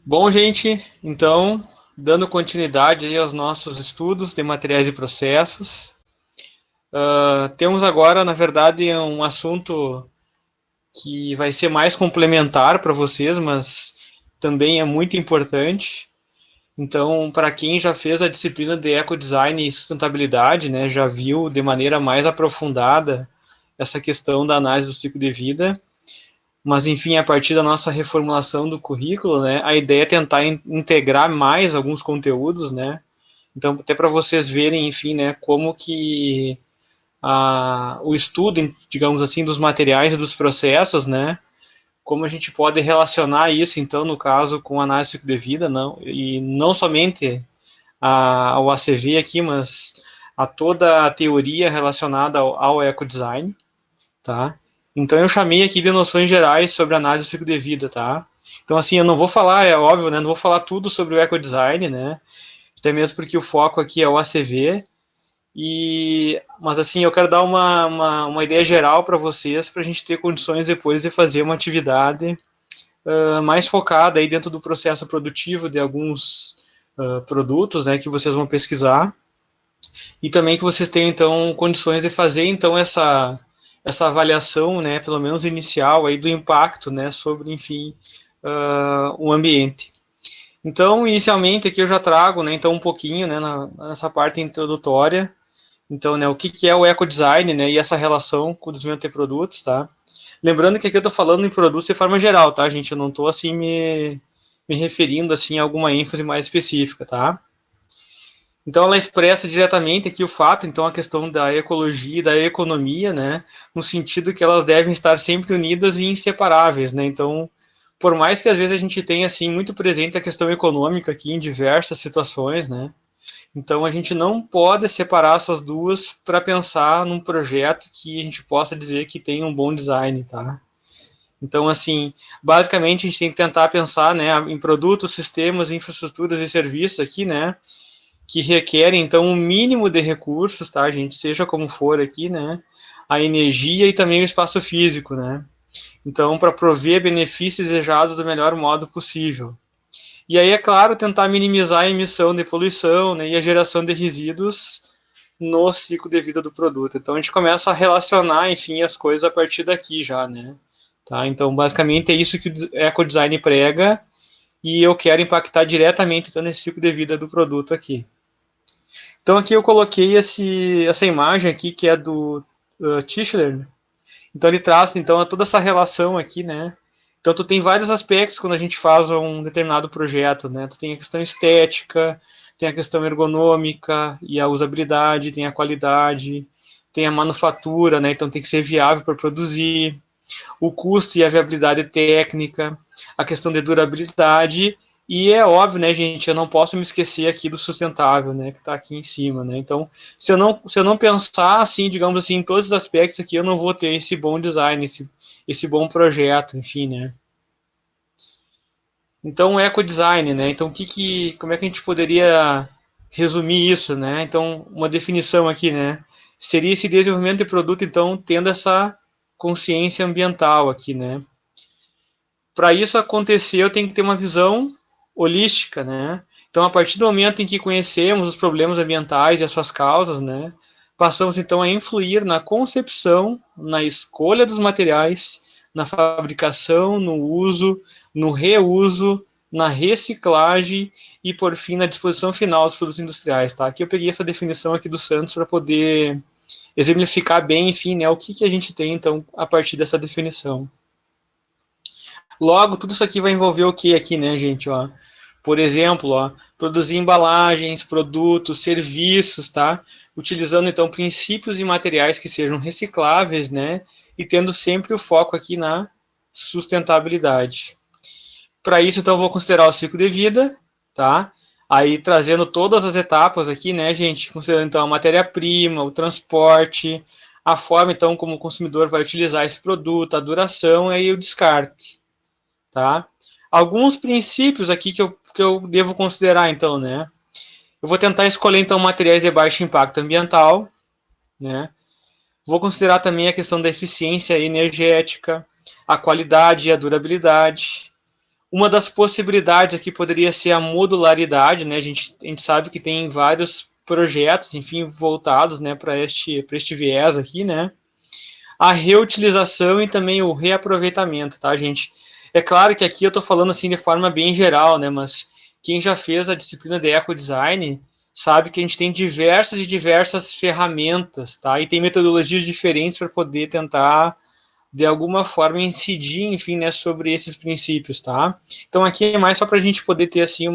Bom, gente, então, dando continuidade aí aos nossos estudos de materiais e processos, temos agora, na verdade, um assunto que vai ser mais complementar para vocês, mas também é muito importante. Então, para quem já fez a disciplina de ecodesign e sustentabilidade, né, já viu de maneira mais aprofundada essa questão da análise do ciclo de vida. Mas, enfim, a partir da nossa reformulação do currículo, né, a ideia é tentar integrar mais alguns conteúdos, né, então até para vocês verem, enfim, né, como que o estudo, digamos assim, dos materiais e dos processos, né, como a gente pode relacionar isso, então, no caso, com a análise de vida, não, e não somente ao ACV aqui, mas a toda a teoria relacionada ao ecodesign, tá? Então eu chamei aqui de noções gerais sobre análise do ciclo de vida, tá? Então assim, eu não vou falar, é óbvio, né? Não vou falar tudo sobre o ecodesign, né? Até mesmo porque o foco aqui é o ACV. Mas assim, eu quero dar uma ideia geral para vocês, para a gente ter condições depois de fazer uma atividade mais focada aí dentro do processo produtivo de alguns produtos, né, que vocês vão pesquisar, e também que vocês tenham então condições de fazer então essa avaliação, né, pelo menos inicial aí do impacto, né, sobre, enfim, o ambiente. Então, inicialmente aqui eu já trago, né, então um pouquinho, né, nessa parte introdutória. Então, né, o que é o ecodesign, né, e essa relação com o desenvolvimento de produtos, tá? Lembrando que aqui eu estou falando em produtos de forma geral, tá, gente? Eu não estou assim me referindo assim a alguma ênfase mais específica, tá? Então ela expressa diretamente aqui o fato, então a questão da ecologia e da economia, né, no sentido que elas devem estar sempre unidas e inseparáveis, né? Então, por mais que às vezes a gente tenha assim muito presente a questão econômica aqui em diversas situações, né? Então a gente não pode separar essas duas para pensar num projeto que a gente possa dizer que tem um bom design, tá? Então, assim, basicamente a gente tem que tentar pensar, né, em produtos, sistemas, infraestruturas e serviços aqui, né, que requerem, então, um mínimo de recursos, tá, gente? Seja como for aqui, né? A energia e também o espaço físico, né? Então, para prover benefícios desejados do melhor modo possível. E aí, é claro, tentar minimizar a emissão de poluição, né, e a geração de resíduos no ciclo de vida do produto. Então, a gente começa a relacionar, enfim, as coisas a partir daqui já, né? Tá? Então, basicamente, é isso que o ecodesign prega e eu quero impactar diretamente então, nesse ciclo de vida do produto aqui. Então aqui eu coloquei essa imagem aqui que é do Tischler. Então ele traz então toda essa relação aqui, né? Então tu tem vários aspectos quando a gente faz um determinado projeto, né? Tu tem a questão estética, tem a questão ergonômica e a usabilidade, tem a qualidade, tem a manufatura, né? Então tem que ser viável para produzir, o custo e a viabilidade técnica, a questão de durabilidade e é óbvio, né, gente, eu não posso me esquecer aqui do sustentável, né, que está aqui em cima, né. Então, se eu não pensar assim, digamos assim, em todos os aspectos aqui, eu não vou ter esse bom design, esse bom projeto, enfim, né. Então, ecodesign, né. Então, como é que a gente poderia resumir isso, né? Então, uma definição aqui, né, seria esse desenvolvimento de produto, então, tendo essa consciência ambiental aqui, né? Para isso acontecer, eu tenho que ter uma visão holística, né? Então, a partir do momento em que conhecemos os problemas ambientais e as suas causas, né, passamos então a influir na concepção, na escolha dos materiais, na fabricação, no uso, no reuso, na reciclagem e, por fim, na disposição final dos produtos industriais, tá? Aqui eu peguei essa definição aqui do Santos para poder exemplificar bem, enfim, né, o que a gente tem, então, a partir dessa definição. Logo, tudo isso aqui vai envolver o que aqui, né, gente? Ó? Por exemplo, ó, produzir embalagens, produtos, serviços, tá? Utilizando, então, princípios e materiais que sejam recicláveis, né? E tendo sempre o foco aqui na sustentabilidade. Para isso, então, eu vou considerar o ciclo de vida, tá? Aí, trazendo todas as etapas aqui, né, gente? Considerando, então, a matéria-prima, o transporte, a forma, então, como o consumidor vai utilizar esse produto, a duração e o descarte. Tá? Alguns princípios aqui que eu devo considerar, então, né? Eu vou tentar escolher, então, materiais de baixo impacto ambiental, né? Vou considerar também a questão da eficiência energética, a qualidade e a durabilidade, Uma das possibilidades aqui poderia ser a modularidade, né? A gente sabe que tem vários projetos, enfim, voltados, né, para este viés aqui, né? A reutilização e também o reaproveitamento, tá, gente? É claro que aqui eu estou falando assim de forma bem geral, né? Mas quem já fez a disciplina de ecodesign sabe que a gente tem diversas e diversas ferramentas, tá? E tem metodologias diferentes para poder tentar de alguma forma incidir, enfim, né, sobre esses princípios, tá? Então aqui é mais só para a gente poder ter assim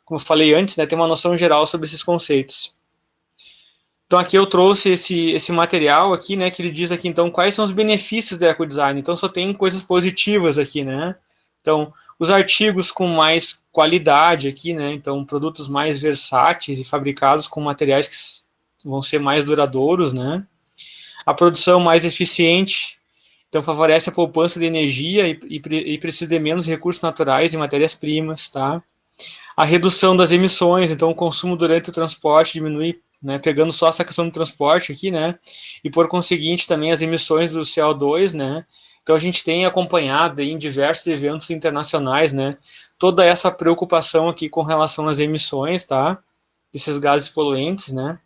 como eu falei antes, né, ter uma noção geral sobre esses conceitos. Então aqui eu trouxe esse material aqui, né, que ele diz aqui então quais são os benefícios do ecodesign. Então só tem coisas positivas aqui, né? Então os artigos com mais qualidade aqui, né? Então produtos mais versáteis e fabricados com materiais que vão ser mais duradouros, né? A produção mais eficiente, então favorece a poupança de energia e precisa de menos recursos naturais e matérias-primas, tá? A redução das emissões, então o consumo durante o transporte diminui, né, pegando só essa questão do transporte aqui, né, e por conseguinte também as emissões do CO2, né, então a gente tem acompanhado aí em diversos eventos internacionais, né, toda essa preocupação aqui com relação às emissões, tá, desses gases poluentes, né.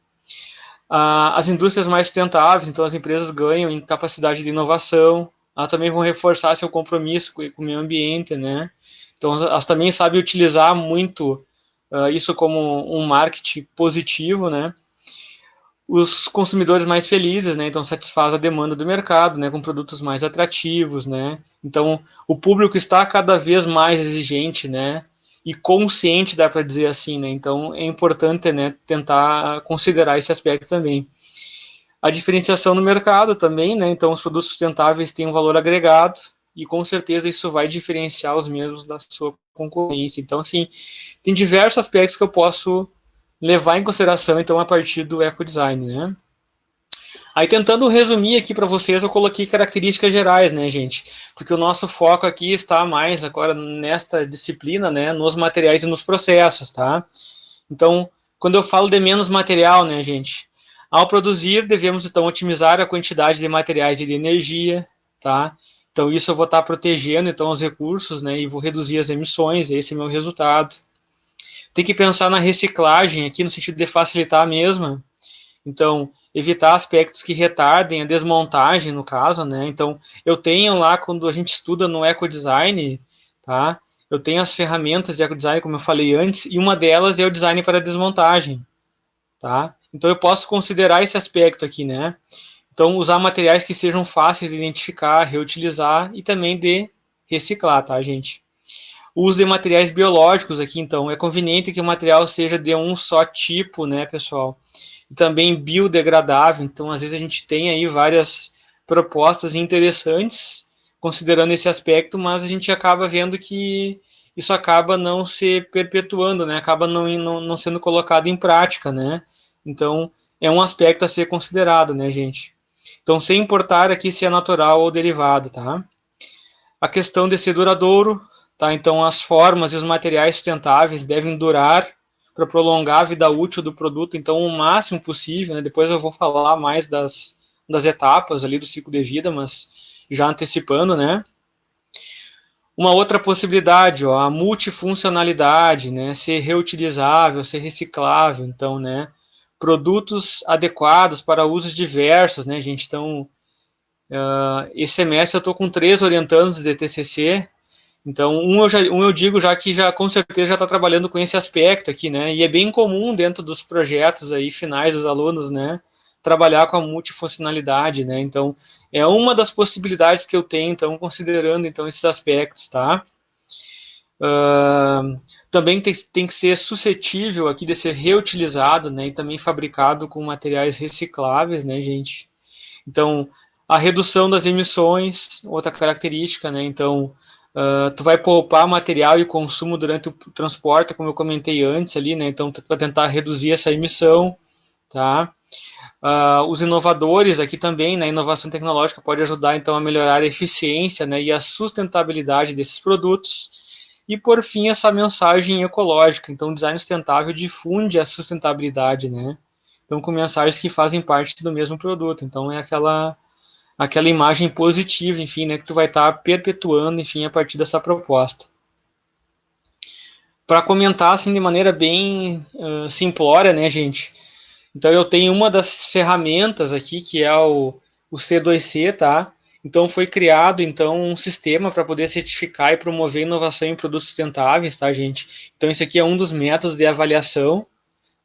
As indústrias mais sustentáveis, então as empresas ganham em capacidade de inovação, elas também vão reforçar seu compromisso com o meio ambiente, né? Então elas também sabem utilizar muito isso como um marketing positivo, né? Os consumidores mais felizes, né? Então satisfaz a demanda do mercado, né? Com produtos mais atrativos, né? Então o público está cada vez mais exigente, né? E consciente, dá para dizer assim, né? Então é importante, né? Tentar considerar esse aspecto também. A diferenciação no mercado também, né? Então os produtos sustentáveis têm um valor agregado e com certeza isso vai diferenciar os mesmos da sua concorrência. Então assim, tem diversos aspectos que eu posso levar em consideração, então, a partir do ecodesign, né? Aí, tentando resumir aqui para vocês, eu coloquei características gerais, né, gente? Porque o nosso foco aqui está mais agora nesta disciplina, né, nos materiais e nos processos, tá? Então, quando eu falo de menos material, né, gente? Ao produzir, devemos, então, otimizar a quantidade de materiais e de energia, tá? Então, isso eu vou estar protegendo, então, os recursos, né, e vou reduzir as emissões, esse é o meu resultado. Tem que pensar na reciclagem aqui, no sentido de facilitar a mesma. Então, evitar aspectos que retardem a desmontagem, no caso, né? Então, eu tenho lá, quando a gente estuda no ecodesign, tá? Eu tenho as ferramentas de ecodesign, como eu falei antes, e uma delas é o design para desmontagem, tá? Então, eu posso considerar esse aspecto aqui, né? Então, usar materiais que sejam fáceis de identificar, reutilizar e também de reciclar, tá, gente? O uso de materiais biológicos aqui, então, é conveniente que o material seja de um só tipo, né, pessoal? E também biodegradável, então, às vezes a gente tem aí várias propostas interessantes, considerando esse aspecto, mas a gente acaba vendo que isso acaba não se perpetuando, né, acaba não sendo colocado em prática, né? Então, é um aspecto a ser considerado, né, gente? Então, sem importar aqui se é natural ou derivado, tá? A questão de ser duradouro, tá? Então as formas e os materiais sustentáveis devem durar para prolongar a vida útil do produto, então o máximo possível, né? Depois eu vou falar mais das etapas ali do ciclo de vida, mas já antecipando, né? Uma outra possibilidade, ó, a multifuncionalidade, né? Ser reutilizável, ser reciclável, então, né? Produtos adequados para usos diversos, né, gente? Então, esse semestre eu estou com 3 orientandos de TCC. Então, eu digo já que já com certeza já está trabalhando com esse aspecto aqui, né? E é bem comum dentro dos projetos aí finais dos alunos, né? Trabalhar com a multifuncionalidade, né? Então, é uma das possibilidades que eu tenho, então, considerando então esses aspectos, tá? Também tem que ser suscetível aqui de ser reutilizado, né? E também fabricado com materiais recicláveis, né, gente? Então, a redução das emissões, outra característica, né? Então, tu vai poupar material e consumo durante o transporte, como eu comentei antes ali, né? Então, para tentar reduzir essa emissão, tá? Os inovadores aqui também, né? A inovação tecnológica pode ajudar, então, a melhorar a eficiência, né? E a sustentabilidade desses produtos. E, por fim, essa mensagem ecológica. Então, o design sustentável difunde a sustentabilidade, né? Então, com mensagens que fazem parte do mesmo produto. Então, é aquela imagem positiva, enfim, né, que tu vai estar perpetuando, enfim, a partir dessa proposta. Para comentar assim de maneira bem simplória, né, gente? Então eu tenho uma das ferramentas aqui que é o C2C, tá? Então foi criado então um sistema para poder certificar e promover inovação em produtos sustentáveis, tá, gente? Então esse aqui é um dos métodos de avaliação,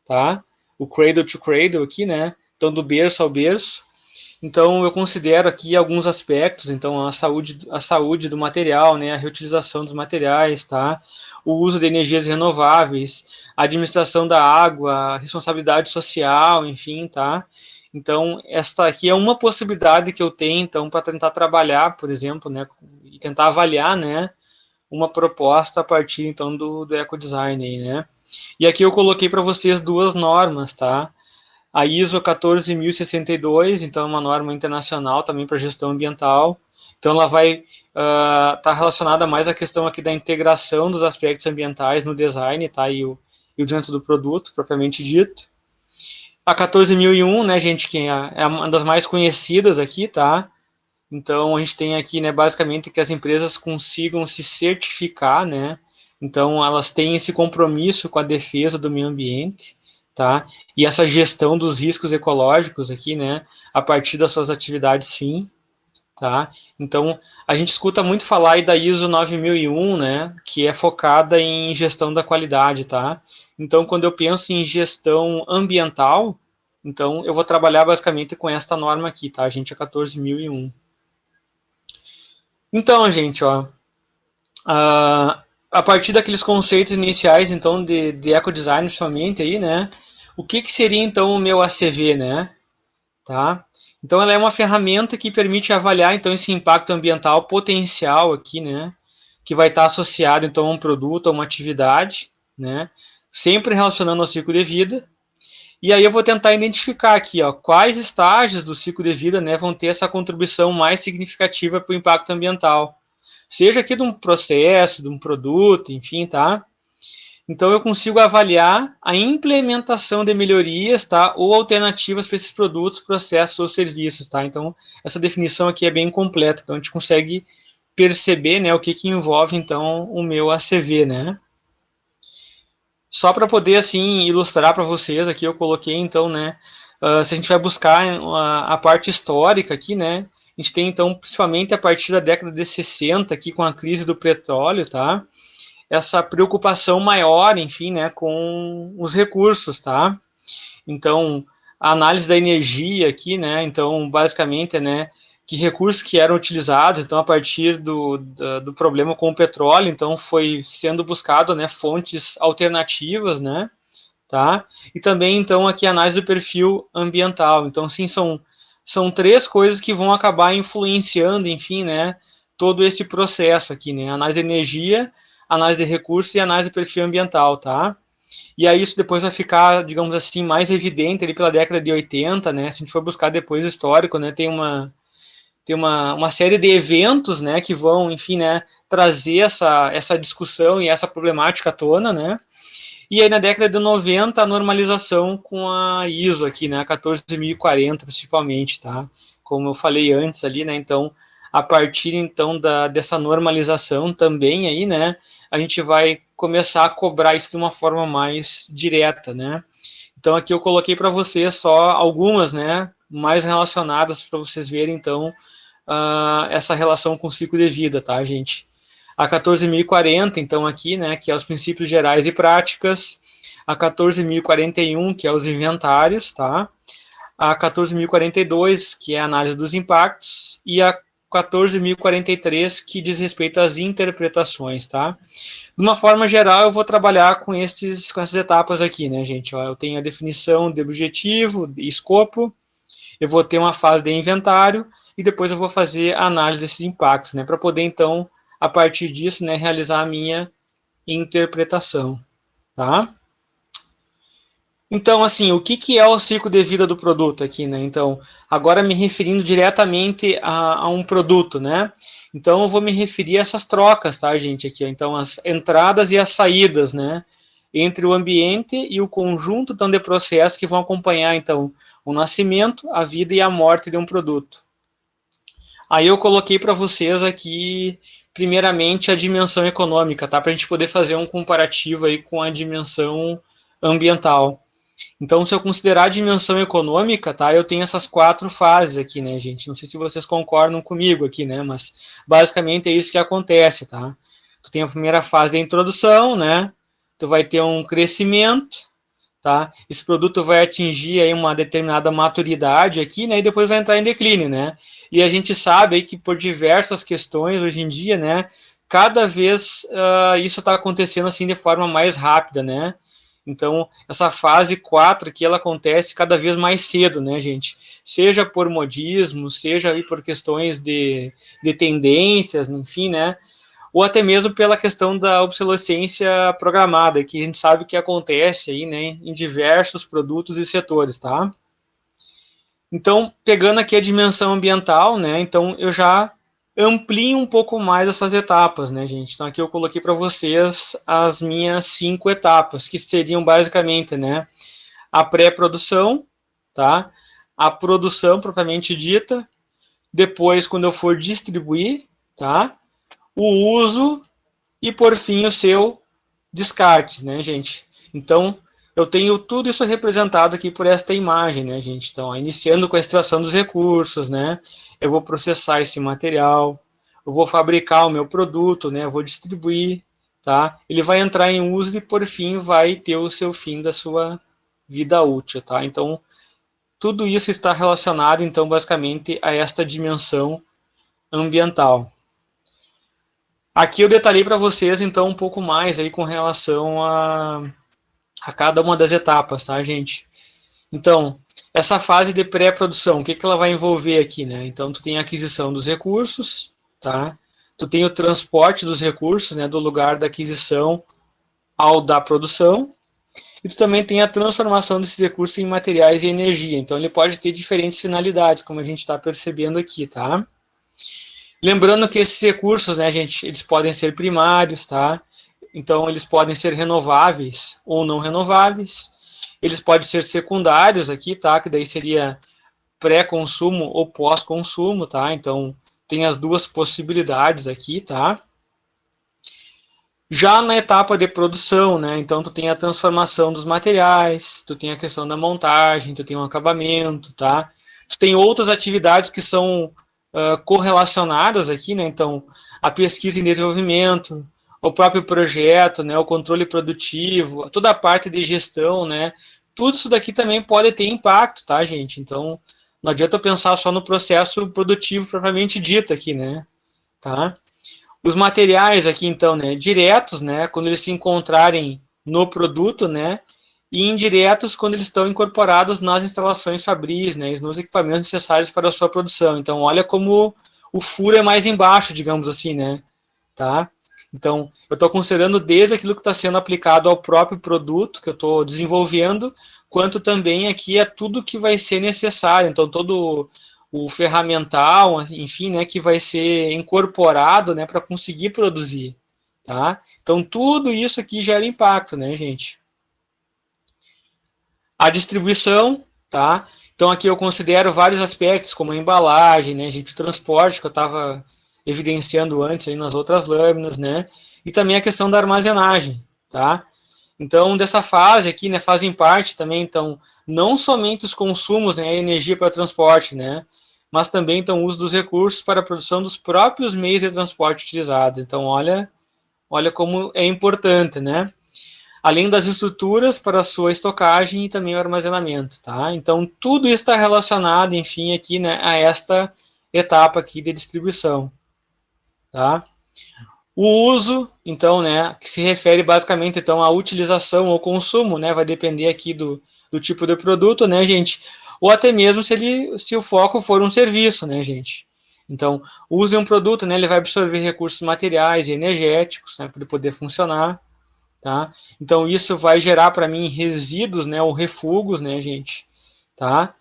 tá? O Cradle to Cradle aqui, né? Então do berço ao berço. Então eu considero aqui alguns aspectos, então a saúde do material, né, a reutilização dos materiais, tá? O uso de energias renováveis, a administração da água, a responsabilidade social, enfim, tá? Então esta aqui é uma possibilidade que eu tenho, então, para tentar trabalhar, por exemplo, né, e tentar avaliar, né, uma proposta a partir então do ecodesign aí, né? E aqui eu coloquei para vocês duas normas, tá? A ISO 14062, então é uma norma internacional também para gestão ambiental. Então ela vai estar relacionada mais à questão aqui da integração dos aspectos ambientais no design, tá? E o dentro do produto, propriamente dito. A 14001, né, gente, que é uma das mais conhecidas aqui, tá? Então a gente tem aqui, né, basicamente que as empresas consigam se certificar, né? Então elas têm esse compromisso com a defesa do meio ambiente, tá? E essa gestão dos riscos ecológicos aqui, né, a partir das suas atividades fim, tá? Então a gente escuta muito falar aí da ISO 9001, né, que é focada em gestão da qualidade, tá? Então quando eu penso em gestão ambiental, então eu vou trabalhar basicamente com esta norma aqui, tá? A gente é 14001. Então, gente, ó, a partir daqueles conceitos iniciais, então, de ecodesign, principalmente aí, né, o que seria, então, o meu ACV, né, tá? Então, ela é uma ferramenta que permite avaliar, então, esse impacto ambiental potencial aqui, né, que vai estar associado, então, a um produto, a uma atividade, né, sempre relacionando ao ciclo de vida. E aí eu vou tentar identificar aqui, ó, quais estágios do ciclo de vida, né, vão ter essa contribuição mais significativa para o impacto ambiental. Seja aqui de um processo, de um produto, enfim, tá? Então eu consigo avaliar a implementação de melhorias, tá? Ou alternativas para esses produtos, processos ou serviços, tá? Então essa definição aqui é bem completa. Então a gente consegue perceber, né, o que envolve então o meu ACV, né? Só para poder assim ilustrar para vocês aqui eu coloquei então, né? Se a gente vai buscar a parte histórica aqui, né? A gente tem então principalmente a partir da década de 60 aqui com a crise do petróleo, tá? Essa preocupação maior, enfim, né, com os recursos, tá? Então, a análise da energia aqui, né, então, basicamente, né, que recursos que eram utilizados, então, a partir do problema com o petróleo, então, foi sendo buscado, né, fontes alternativas, né, tá? E também, então, aqui a análise do perfil ambiental. Então, sim, são três coisas que vão acabar influenciando, enfim, né, todo esse processo aqui, né, análise de energia, análise de recursos e análise do perfil ambiental, tá? E aí isso depois vai ficar, digamos assim, mais evidente ali pela década de 80, né? Se a gente for buscar depois o histórico, né, tem uma série de eventos, né, que vão, enfim, né, trazer essa discussão e essa problemática à tona, né? E aí na década de 90 a normalização com a ISO aqui, né, a 14040 principalmente, tá? Como eu falei antes ali, né, então a partir então dessa normalização também aí, né, a gente vai começar a cobrar isso de uma forma mais direta, né? Então aqui eu coloquei para vocês só algumas, né, mais relacionadas para vocês verem então essa relação com o ciclo de vida, tá, gente? A 14.040, então aqui, né, que é os princípios gerais e práticas, a 14.041, que é os inventários, tá? A 14.042, que é a análise dos impactos, e a 14.043, que diz respeito às interpretações, tá? De uma forma geral, eu vou trabalhar com essas etapas aqui, né, gente? Ó, eu tenho a definição de objetivo e escopo, eu vou ter uma fase de inventário, e depois eu vou fazer a análise desses impactos, né, para poder, então, a partir disso, né, realizar a minha interpretação, tá? Então, assim, o que é o ciclo de vida do produto aqui, né? Então, agora me referindo diretamente a um produto, né? Então, eu vou me referir a essas trocas, tá, gente? Aqui, ó. Então, as entradas e as saídas, né? Entre o ambiente e o conjunto, então, de processos que vão acompanhar, então, o nascimento, a vida e a morte de um produto. Aí eu coloquei para vocês aqui, primeiramente, a dimensão econômica, tá? Para a gente poder fazer um comparativo aí com a dimensão ambiental. Então, se eu considerar a dimensão econômica, tá? Eu tenho essas 4 fases aqui, né, gente? Não sei se vocês concordam comigo aqui, né? Mas basicamente é isso que acontece, tá? Tu tem a primeira fase da introdução, né? Tu vai ter um crescimento, tá? Esse produto vai atingir aí uma determinada maturidade aqui, né? E depois vai entrar em declínio, né? E a gente sabe aí que por diversas questões hoje em dia, né? Cada vez isso está acontecendo assim de forma mais rápida, né? Então, essa fase 4 aqui, ela acontece cada vez mais cedo, né, gente? Seja por modismo, seja aí por questões de tendências, enfim, né? Ou até mesmo pela questão da obsolescência programada, que a gente sabe que acontece aí, né, em diversos produtos e setores, tá? Então, pegando aqui a dimensão ambiental, né, então eu já amplio um pouco mais essas etapas, né, gente? Então, aqui eu coloquei para vocês as minhas 5 etapas, que seriam basicamente, né, a pré-produção, tá? A produção propriamente dita, depois, quando eu for distribuir, tá? O uso e, por fim, o seu descarte, né, gente? Então, eu tenho tudo isso representado aqui por esta imagem, né, gente? Então, ó, iniciando com a extração dos recursos, né? Eu vou processar esse material, eu vou fabricar o meu produto, né? Eu vou distribuir, tá? Ele vai entrar em uso e, por fim, vai ter o seu fim da sua vida útil, tá? Então, tudo isso está relacionado, então, basicamente, a esta dimensão ambiental. Aqui eu detalhei para vocês, então, um pouco mais aí com relação a cada uma das etapas, tá, gente? Então, essa fase de pré-produção, o que, que ela vai envolver aqui, né? Então, tu tem a aquisição dos recursos, tá? Tu tem o transporte dos recursos, né, do lugar da aquisição ao da produção, e tu também tem a transformação desses recursos em materiais e energia. Então, ele pode ter diferentes finalidades, como a gente está percebendo aqui, tá? Lembrando que esses recursos, né, gente, eles podem ser primários, tá? Então, eles podem ser renováveis ou não renováveis. Eles podem ser secundários aqui, tá? Que daí seria pré-consumo ou pós-consumo, tá? Então, tem as duas possibilidades aqui, tá? Já na etapa de produção, né? Então, tu tem a transformação dos materiais, tu tem a questão da montagem, tu tem o acabamento, tá? Tu tem outras atividades que são correlacionadas aqui, né? Então, a pesquisa em desenvolvimento, o próprio projeto, né? O controle produtivo, toda a parte de gestão, né? Tudo isso daqui também pode ter impacto, tá, gente? Então, não adianta pensar só no processo produtivo propriamente dito aqui, né? Tá? Os materiais aqui, então, né, diretos, né, quando eles se encontrarem no produto, né, e indiretos quando eles estão incorporados nas instalações fabris, né, nos equipamentos necessários para a sua produção. Então, olha como o furo é mais embaixo, digamos assim, né, tá? Então, eu estou considerando desde aquilo que está sendo aplicado ao próprio produto que eu estou desenvolvendo, quanto também aqui é tudo que vai ser necessário. Então, todo o ferramental, enfim, né, que vai ser incorporado, né, para conseguir produzir, tá? Então, tudo isso aqui gera impacto, né, gente? A distribuição, tá? Então, aqui eu considero vários aspectos, como a embalagem, né, gente, o transporte, que eu estava evidenciando antes aí nas outras lâminas, né? E também a questão da armazenagem, tá? Então, dessa fase aqui, né, fazem parte também, então, não somente os consumos, né, a energia para o transporte, né, mas também, então, o uso dos recursos para a produção dos próprios meios de transporte utilizados. Então, olha como é importante, né? Além das estruturas para a sua estocagem e também o armazenamento, tá? Então, tudo isso está relacionado, enfim, aqui, né, a esta etapa aqui de distribuição, tá? O uso, então, né, que se refere basicamente, então, à utilização ou consumo, né, vai depender aqui do tipo de produto, né, gente, ou até mesmo se o foco for um serviço, né, gente. Então, o uso de um produto, né, ele vai absorver recursos materiais e energéticos, né, para ele poder funcionar, tá? Então, isso vai gerar para mim resíduos, né, ou refugos, né, gente, tá?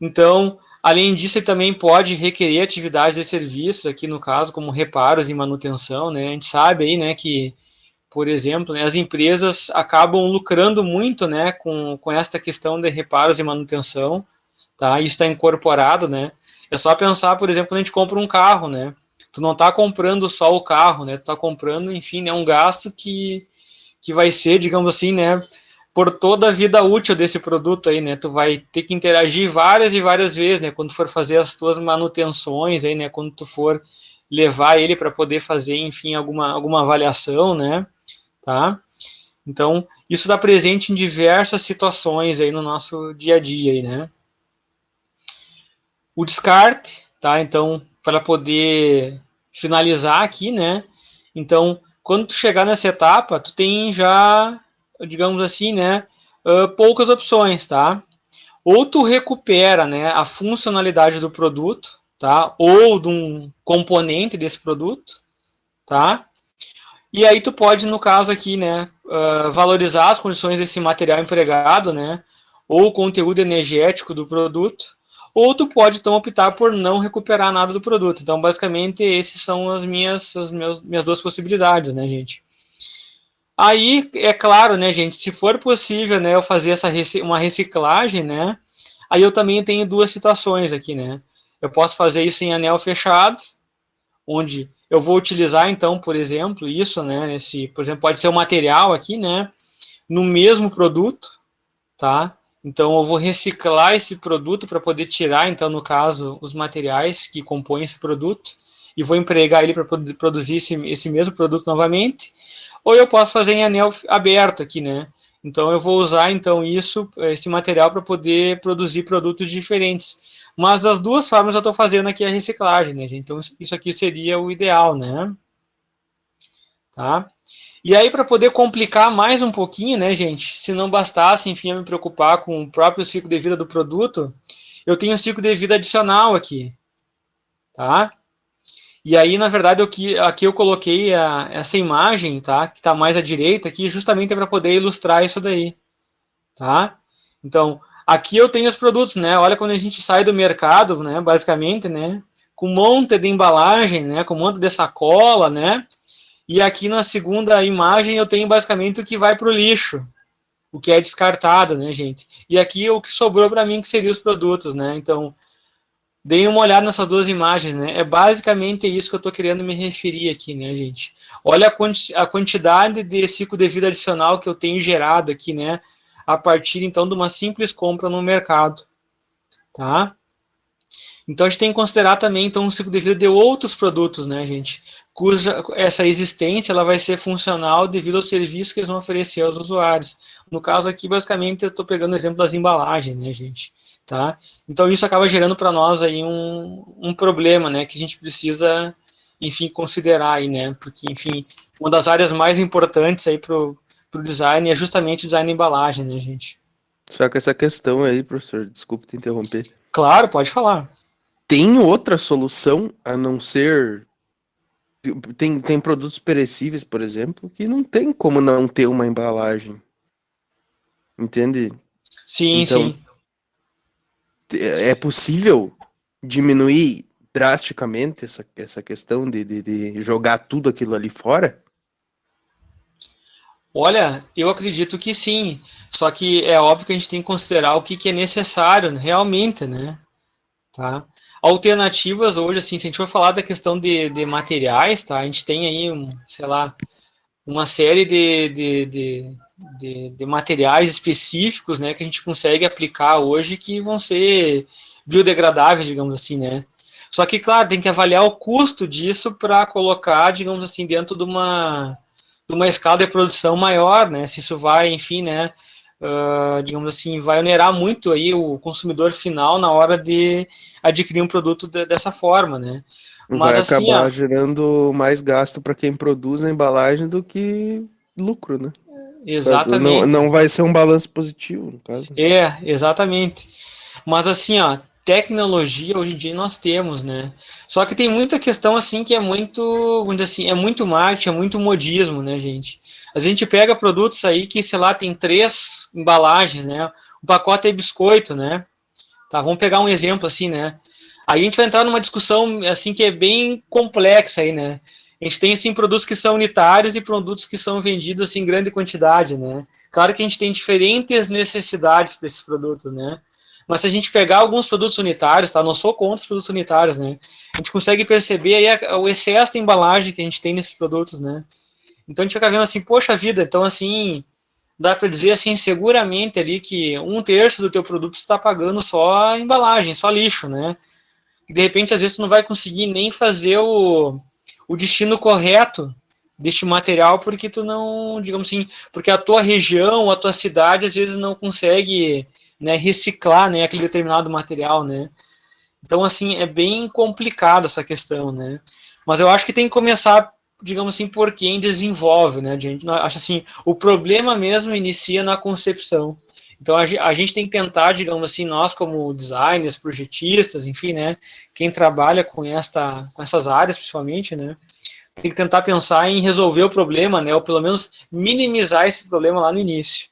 Então, além disso, ele também pode requerer atividades de serviços, aqui no caso, como reparos e manutenção, né? A gente sabe aí, né, que, por exemplo, né, as empresas acabam lucrando muito, né, com esta questão de reparos e manutenção, tá? Isso está incorporado, né? É só pensar, por exemplo, quando a gente compra um carro, né? Tu não está comprando só o carro, né? Tu está comprando, enfim, né, um gasto que vai ser, digamos assim, né, por toda a vida útil desse produto aí, né? Tu vai ter que interagir várias e várias vezes, né? Quando tu for fazer as tuas manutenções aí, né? Quando tu for levar ele para poder fazer, enfim, alguma avaliação, né? Tá? Então, isso está presente em diversas situações aí no nosso dia a dia aí, né? O descarte, tá? Então, para poder finalizar aqui, né? Então, quando tu chegar nessa etapa, tu tem já, digamos assim, né? Poucas opções, tá? Ou tu recupera, né, a funcionalidade do produto, tá? Ou de um componente desse produto, tá? E aí tu pode, no caso aqui, né, valorizar as condições desse material empregado, né, ou o conteúdo energético do produto, ou tu pode então optar por não recuperar nada do produto. Então, basicamente, esses são minhas duas possibilidades, né, gente? Aí, é claro, né, gente, se for possível, né, eu fazer uma reciclagem, né, aí eu também tenho duas situações aqui, né. Eu posso fazer isso em anel fechado, onde eu vou utilizar, então, por exemplo, isso, né, por exemplo, pode ser um material aqui, né, no mesmo produto, tá? Então, eu vou reciclar esse produto para poder tirar, então, no caso, os materiais que compõem esse produto e vou empregar ele para produzir esse mesmo produto novamente, ou eu posso fazer em anel aberto aqui, né? Então, eu vou usar, então, esse material para poder produzir produtos diferentes. Mas das duas formas eu estou fazendo aqui a reciclagem, né, gente? Então, isso aqui seria o ideal, né? Tá? E aí, para poder complicar mais um pouquinho, né, gente? Se não bastasse, enfim, eu me preocupar com o próprio ciclo de vida do produto, eu tenho um ciclo de vida adicional aqui, tá? E aí, na verdade, aqui eu coloquei essa imagem, tá? Que está mais à direita aqui, justamente para poder ilustrar isso daí, tá? Então, aqui eu tenho os produtos, né? Olha quando a gente sai do mercado, né? Basicamente, né? Com um monte de embalagem, né? Com um monte de sacola, né? E aqui na segunda imagem eu tenho basicamente o que vai para o lixo, o que é descartado, né, gente? E aqui o que sobrou para mim que seria os produtos, né? Então, deem uma olhada nessas duas imagens, né? É basicamente isso que eu estou querendo me referir aqui, né, gente? Olha a quantidade de ciclo de vida adicional que eu tenho gerado aqui, né? A partir, então, de uma simples compra no mercado, tá? Então, a gente tem que considerar também, então, o ciclo de vida de outros produtos, né, gente? Cuja essa existência ela vai ser funcional devido ao serviço que eles vão oferecer aos usuários. No caso aqui, basicamente, eu estou pegando o exemplo das embalagens, né, gente? Tá? Então, isso acaba gerando para nós aí um problema, né, que a gente precisa, enfim, considerar aí, né? Porque, enfim, uma das áreas mais importantes aí para o design é justamente o design de embalagem, né, gente? Só que essa questão aí, professor, desculpe te interromper. Claro, pode falar. Tem outra solução a não ser. Tem produtos perecíveis, por exemplo, que não tem como não ter uma embalagem. Entende? Sim, Então, sim. é possível diminuir drasticamente essa questão de jogar tudo aquilo ali fora? Olha, eu acredito que sim. Só que é óbvio que a gente tem que considerar o que é necessário realmente, né? Tá? Alternativas hoje, assim, se a gente for falar da questão de materiais, tá? A gente tem aí, sei lá, uma série de materiais específicos, né, que a gente consegue aplicar hoje que vão ser biodegradáveis, digamos assim, né? Só que, claro, tem que avaliar o custo disso para colocar, digamos assim, dentro de uma escala de produção maior, né? Se isso vai, enfim, né, digamos assim, vai onerar muito aí o consumidor final na hora de adquirir um produto dessa forma, né? Mas Vai assim, ó, acabar gerando mais gasto para quem produz a embalagem do que lucro, né? Não, exatamente. não vai ser um balanço positivo, no caso. Exatamente. Mas assim, ó, tecnologia hoje em dia nós temos, né? Só que tem muita questão assim que é muito, vamos dizer assim, é muito marketing, é muito modismo, né, gente? A gente pega produtos aí que, sei lá, tem 3 embalagens, né? O pacote é biscoito, né? Tá, vamos pegar um exemplo assim, né? Aí a gente vai entrar numa discussão assim que é bem complexa aí, né? A gente tem assim produtos que são unitários e produtos que são vendidos assim, em grande quantidade, né? Claro que a gente tem diferentes necessidades para esses produtos, né? Mas se a gente pegar alguns produtos unitários, tá? Não sou contra os produtos unitários, né? A gente consegue perceber aí o excesso de embalagem que a gente tem nesses produtos, né? Então a gente fica vendo assim, poxa vida, então assim, dá para dizer assim, seguramente ali que 1/3 do teu produto está pagando só embalagem, só lixo, né? E de repente, às vezes, tu não vai conseguir nem fazer o destino correto deste material porque tu não, digamos assim, porque a tua região, a tua cidade, às vezes não consegue, né, reciclar, né, aquele determinado material, né? Então, assim, é bem complicada essa questão, né? Mas eu acho que tem que começar, digamos assim, por quem desenvolve, né? A gente acha assim, o problema mesmo inicia na concepção. Então, a gente tem que tentar, digamos assim, nós como designers, projetistas, enfim, né? Quem trabalha com essas áreas, principalmente, né? Tem que tentar pensar em resolver o problema, né? Ou pelo menos minimizar esse problema lá no início,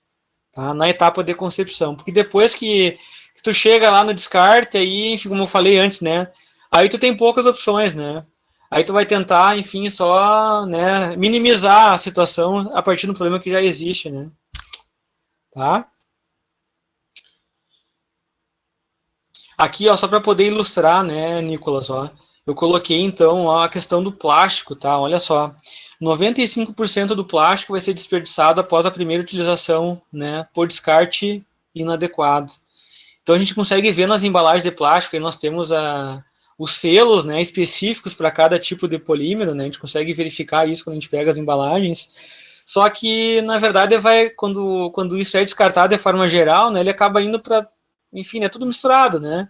tá? Na etapa de concepção. Porque depois que tu chega lá no descarte, aí, como eu falei antes, né? Aí tu tem poucas opções, né? Aí tu vai tentar, enfim, só, né, minimizar a situação a partir do problema que já existe, né? Tá? Aqui, ó, só para poder ilustrar, né, Nicolas, ó, eu coloquei então ó, a questão do plástico, tá? Olha só, 95% do plástico vai ser desperdiçado após a primeira utilização, né, por descarte inadequado. Então a gente consegue ver nas embalagens de plástico, aí nós temos os selos, né, específicos para cada tipo de polímero, né? A gente consegue verificar isso quando a gente pega as embalagens. Só que na verdade vai quando isso é descartado de forma geral, né, ele acaba indo para, enfim, é tudo misturado, né?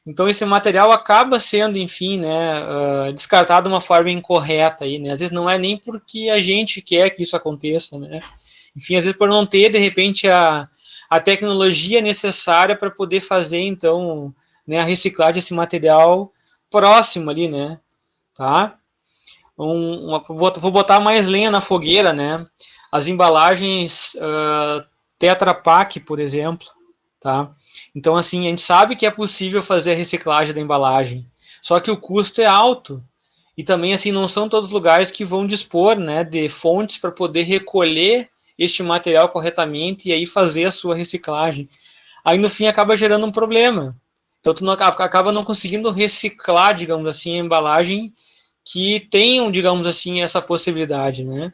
Então esse material acaba sendo, enfim, né, descartado de uma forma incorreta aí, né? Às vezes não é nem porque a gente quer que isso aconteça, né? Enfim, às vezes por não ter de repente a tecnologia necessária para poder fazer então, né, a reciclagem desse material próximo ali, né? Tá? Vou botar mais lenha na fogueira, né? As embalagens Tetra Pak, por exemplo, tá? Então, assim, a gente sabe que é possível fazer a reciclagem da embalagem, só que o custo é alto. E também, assim, não são todos os lugares que vão dispor, né, de fontes para poder recolher este material corretamente e aí fazer a sua reciclagem. Aí, no fim, acaba gerando um problema. Então, tu não, acaba não conseguindo reciclar, digamos assim, a embalagem que tenham, digamos assim, essa possibilidade, né?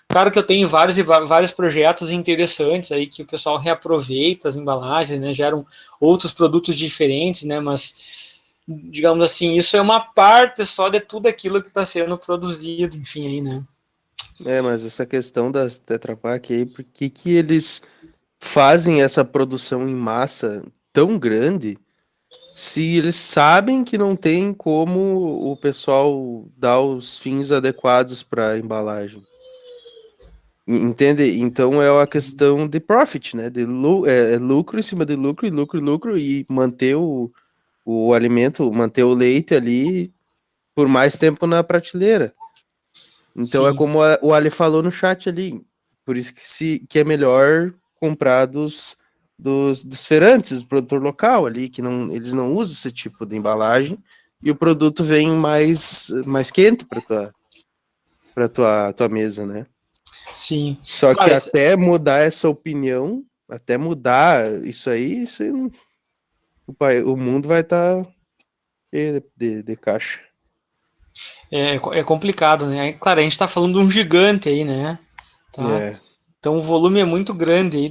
Claro que eu tenho vários projetos interessantes aí que o pessoal reaproveita as embalagens, né? Geram outros produtos diferentes, né? Mas, digamos assim, isso é uma parte só de tudo aquilo que está sendo produzido, enfim, aí, né? É, mas essa questão das Tetra Pak aí, por que que eles fazem essa produção em massa tão grande se eles sabem que não tem como o pessoal dar os fins adequados para a embalagem? Entende? Então é uma questão de profit, né? É lucro em cima de lucro, e lucro, e lucro, e manter o alimento, manter o leite ali por mais tempo na prateleira. Então é Sim, como o Ali falou no chat ali. Por isso que é melhor comprar dos feirantes, do produtor local ali, que não, eles não usam esse tipo de embalagem, e o produto vem mais quente para tua mesa, né? sim. Só que Claro, até mudar essa opinião, até mudar isso aí o mundo vai estar de caixa. é complicado, né? Claro, a gente está falando de um gigante aí, né? Tá? É, Então o volume é muito grande aí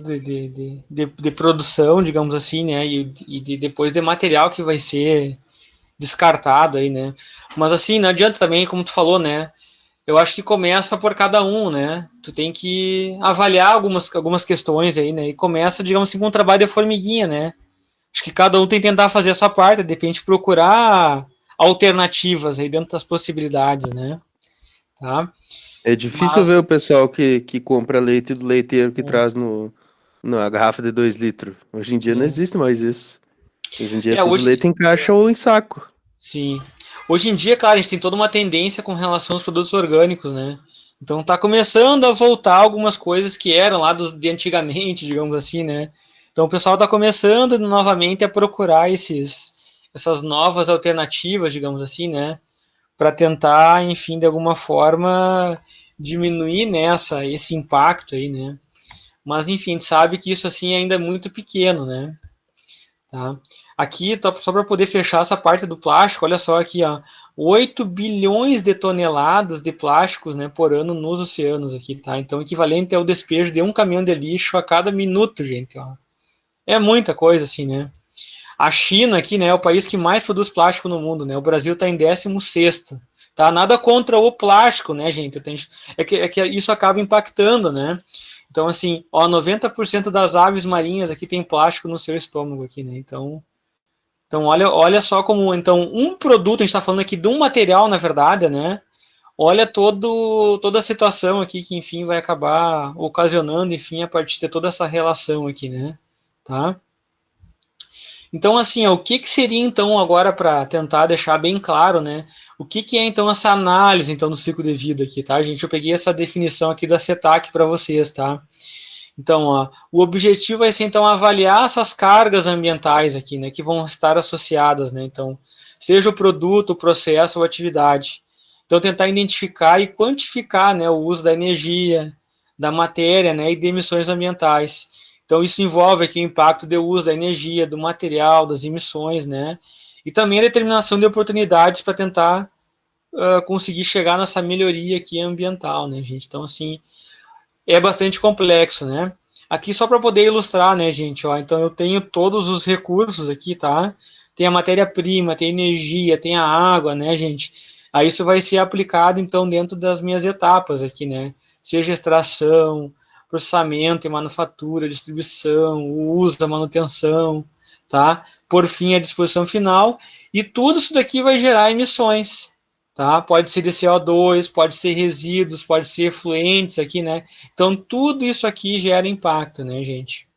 de produção, digamos assim, né? E depois de material que vai ser descartado aí, né? Mas assim, não adianta também, como tu falou, né? Eu acho que começa por cada um, né? Tu tem que avaliar algumas questões aí, né? E começa, digamos assim, com um trabalho de formiguinha, né? Acho que cada um tem que tentar fazer a sua parte, de repente procurar alternativas aí dentro das possibilidades, né? Tá? é difícil ver o Mas, pessoal que compra leite do leiteiro que traz na garrafa de 2 litros. Hoje em dia não existe mais isso. Hoje em dia é tudo hoje, leite em caixa ou em saco. sim. Hoje em dia, claro, a gente tem toda uma tendência com relação aos produtos orgânicos, né? Então tá começando a voltar algumas coisas que eram lá de antigamente, digamos assim, né? Então o pessoal está começando novamente a procurar essas novas alternativas, digamos assim, né? Para tentar, enfim, de alguma forma diminuir nessa esse impacto aí, né? Mas enfim, a gente sabe que isso assim ainda é muito pequeno, né? tá? Aqui, só para poder fechar essa parte do plástico, olha só aqui, ó, 8 bilhões de toneladas de plásticos, né, por ano nos oceanos aqui, tá? Então, equivalente ao despejo de um caminhão de lixo a cada minuto, gente, ó. É muita coisa, assim, né? A China aqui, né, é o país que mais produz plástico no mundo, né? O Brasil está em 16º, tá? Nada contra o plástico, né, gente? É que isso acaba impactando, né? Então, assim, ó, 90% das aves marinhas aqui tem plástico no seu estômago aqui, né? Então olha só como, então, um produto, a gente está falando aqui de um material, na verdade, né? Olha toda a situação aqui que, enfim, vai acabar ocasionando, enfim, a partir de toda essa relação aqui, né? Tá? Então, assim, ó, o que seria, então, agora para tentar deixar bem claro, né? O que é, então, essa análise, então, do ciclo de vida aqui, tá, gente? Eu peguei essa definição aqui da CETAC para vocês, tá? Então, ó, o objetivo vai ser, então, avaliar essas cargas ambientais aqui, né, que vão estar associadas, né, então, seja o produto, o processo ou atividade. Então, tentar identificar e quantificar, né, o uso da energia, da matéria, né, e de emissões ambientais. Então, isso envolve aqui o impacto do uso da energia, do material, das emissões, né, e também a determinação de oportunidades para tentar conseguir chegar nessa melhoria aqui ambiental, né, gente. Então, assim, é bastante complexo, né? Aqui só para poder ilustrar, né, gente, ó, então eu tenho todos os recursos aqui, tá? Tem a matéria-prima, tem a energia, tem a água, né, gente? Aí isso vai ser aplicado, então, dentro das minhas etapas aqui, né? Seja extração, processamento e manufatura, distribuição, o uso da manutenção, tá? Por fim, a disposição final, e tudo isso daqui vai gerar emissões, tá? Pode ser de CO2, pode ser resíduos, pode ser efluentes aqui, né? Então, tudo isso aqui gera impacto, né, gente?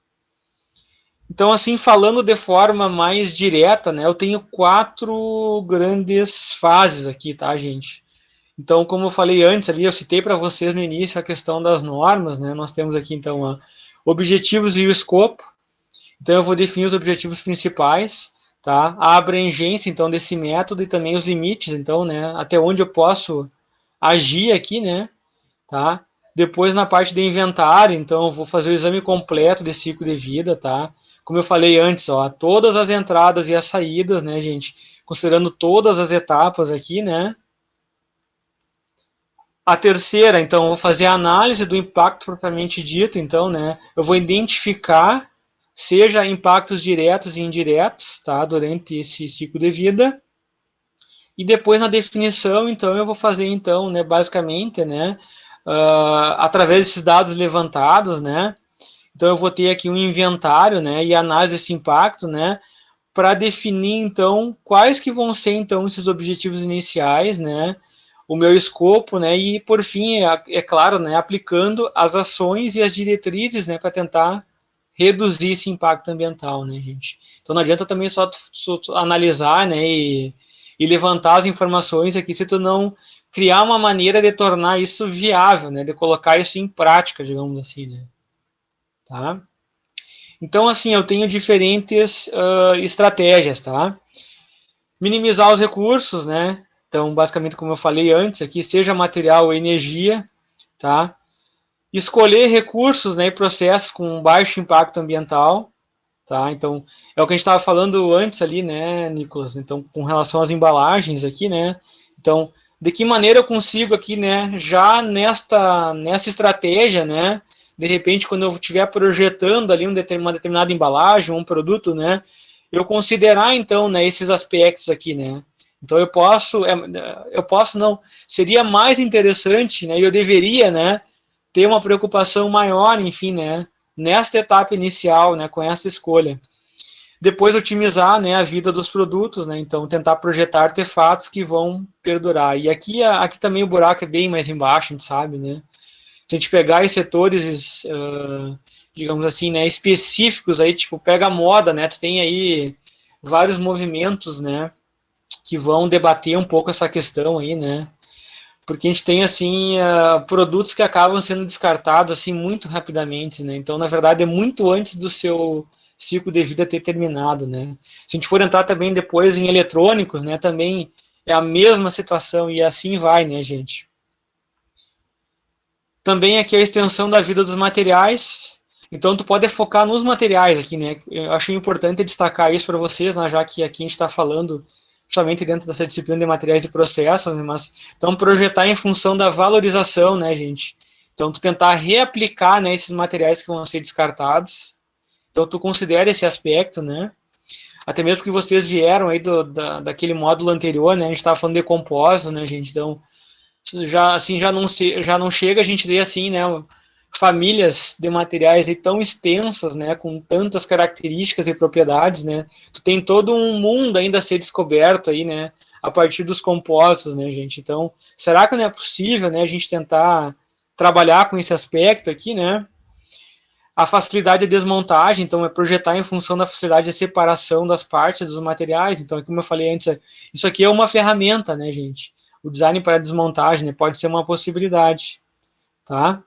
Então, assim, falando de forma mais direta, né, eu tenho 4 grandes fases aqui, tá, gente? Então, como eu falei antes ali, eu citei para vocês no início a questão das normas, né? Nós temos aqui, então, objetivos e o escopo. Então, eu vou definir os objetivos principais, tá? A abrangência, então, desse método e também os limites, então, né? Até onde eu posso agir aqui, né? Tá? Depois, na parte de inventário, então, eu vou fazer o exame completo de ciclo de vida, tá? Como eu falei antes, ó, todas as entradas e as saídas, né, gente? Considerando todas as etapas aqui, né? A terceira, então, eu vou fazer a análise do impacto propriamente dito, então, né? Eu vou identificar, seja impactos diretos e indiretos, tá? Durante esse ciclo de vida. E depois, na definição, então, eu vou fazer, então, né, basicamente, né? Através desses dados levantados, né? Então, eu vou ter aqui um inventário, né? E análise desse impacto, né? Para definir, então, quais que vão ser, então, esses objetivos iniciais, né? O meu escopo, né? E, por fim, é claro, né? Aplicando as ações e as diretrizes, né? Para tentar reduzir esse impacto ambiental, né, gente? Então, não adianta também só analisar, né? E levantar as informações aqui se tu não criar uma maneira de tornar isso viável, né? De colocar isso em prática, digamos assim, né? Tá? Então, assim, eu tenho diferentes estratégias, tá? Minimizar os recursos, né? Então, basicamente, como eu falei antes aqui, seja material ou energia, tá? Escolher recursos, né, e processos com baixo impacto ambiental, tá? Então, é o que a gente estava falando antes ali, né, Nicolas? Então, com relação às embalagens aqui, né? Então, de que maneira eu consigo aqui, né, já nessa estratégia, né, de repente, quando eu estiver projetando ali uma determinada embalagem, um produto, né, eu considerar, então, né, esses aspectos aqui, né? Então, eu posso não, seria mais interessante, né, e eu deveria, né, ter uma preocupação maior, enfim, né, nesta etapa inicial, né, com essa escolha. Depois otimizar, né, a vida dos produtos, né, então tentar projetar artefatos que vão perdurar. E aqui também o buraco é bem mais embaixo, a gente sabe, né. Se a gente pegar os setores, digamos assim, né, específicos aí, tipo, pega a moda, né, tu tem aí vários movimentos, né, que vão debater um pouco essa questão aí, né, porque a gente tem assim produtos que acabam sendo descartados assim muito rapidamente, né? Então, na verdade, é muito antes do seu ciclo de vida ter terminado, né? Se a gente for entrar também depois em eletrônicos, né? Também é a mesma situação e assim vai, né, gente? Também aqui a extensão da vida dos materiais. Então, tu pode focar nos materiais aqui, né? Eu achei importante destacar isso para vocês, né? Já que aqui a gente está falando justamente dentro dessa disciplina de materiais e processos, né? Mas então projetar em função da valorização, né, gente? Então, tu tentar reaplicar, né, esses materiais que vão ser descartados. Então, tu considera esse aspecto, né? Até mesmo que vocês vieram aí daquele módulo anterior, né? A gente estava falando de compósito, né, gente? Então, já assim já não chega a gente ter assim, né, famílias de materiais aí tão extensas, né, com tantas características e propriedades, né? Tu tem todo um mundo ainda a ser descoberto aí, né, a partir dos compostos, né, gente? Então, será que não é possível, né, a gente tentar trabalhar com esse aspecto aqui, né? A facilidade de desmontagem, então, é projetar em função da facilidade de separação das partes dos materiais. Então, como eu falei antes, isso aqui é uma ferramenta, né, gente? O design para desmontagem, né, pode ser uma possibilidade, tá?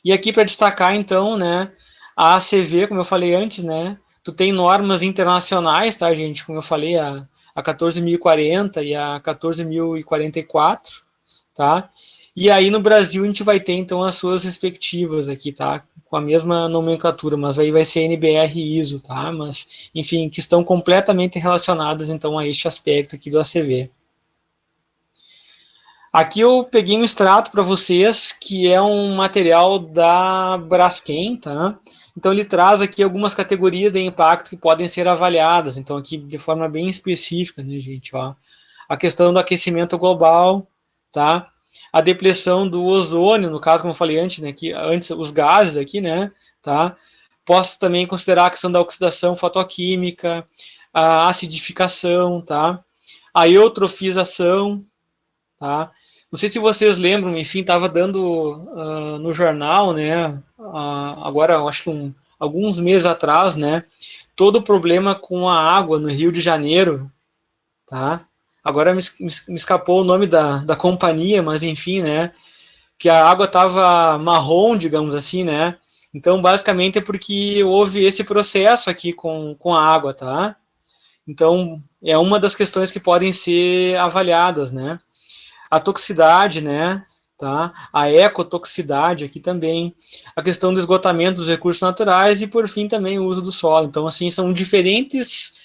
E aqui para destacar, então, né, a ACV, como eu falei antes, né, tu tem normas internacionais, tá, gente? Como eu falei, a 14.040 e a 14.044, tá? E aí no Brasil a gente vai ter então as suas respectivas aqui, tá? Com a mesma nomenclatura, mas aí vai ser NBR e ISO, tá? Mas, enfim, que estão completamente relacionadas então a este aspecto aqui do ACV. Aqui eu peguei um extrato para vocês, que é um material da Braskem, tá? Então ele traz aqui algumas categorias de impacto que podem ser avaliadas, então aqui de forma bem específica, né, gente, ó. A questão do aquecimento global, tá? A depressão do ozônio, no caso, como eu falei antes, né, que antes os gases aqui, né, tá? Posso também considerar a questão da oxidação fotoquímica, a acidificação, tá? A eutrofização, tá? Não sei se vocês lembram, enfim, estava dando no jornal, né? Agora, acho que alguns meses atrás, né? Todo o problema com a água no Rio de Janeiro, tá? Agora me escapou o nome da companhia, mas enfim, né? Que a água estava marrom, digamos assim, né? Então, basicamente é porque houve esse processo aqui com a água, tá? Então, é uma das questões que podem ser avaliadas, né? A toxicidade, né? Tá? A ecotoxicidade aqui também, a questão do esgotamento dos recursos naturais e, por fim, também o uso do solo. Então, assim, são diferentes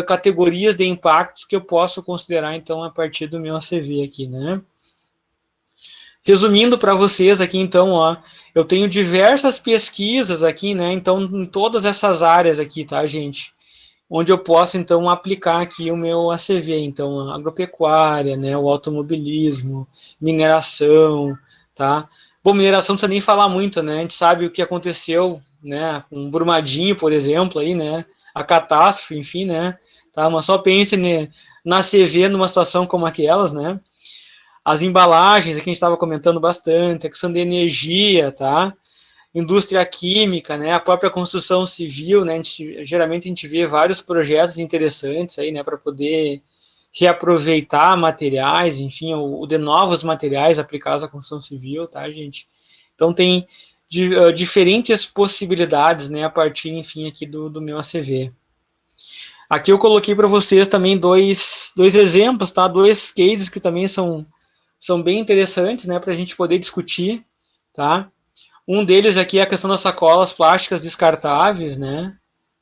categorias de impactos que eu posso considerar, então, a partir do meu ACV aqui, né? Resumindo para vocês aqui, então, ó, eu tenho diversas pesquisas aqui, né? Então, em todas essas áreas aqui, tá, gente? Onde eu posso, então, aplicar aqui o meu ACV, então, a agropecuária, né, o automobilismo, mineração, tá? Bom, mineração não precisa nem falar muito, né, a gente sabe o que aconteceu, né, com Brumadinho, por exemplo, aí, né, a catástrofe, enfim, né, tá? Mas só pense na ACV numa situação como aquelas, né? As embalagens, aqui a gente estava comentando bastante, a questão de energia, tá? Indústria química, né, a própria construção civil, né, geralmente a gente vê vários projetos interessantes aí, né, para poder reaproveitar materiais, enfim, o de novos materiais aplicados à construção civil, tá, gente? Então tem diferentes possibilidades, né, a partir, enfim, aqui do meu ACV. Aqui eu coloquei para vocês também dois exemplos, tá, dois cases que também são bem interessantes, né, para a gente poder discutir, tá? Um deles aqui é a questão das sacolas plásticas descartáveis, né?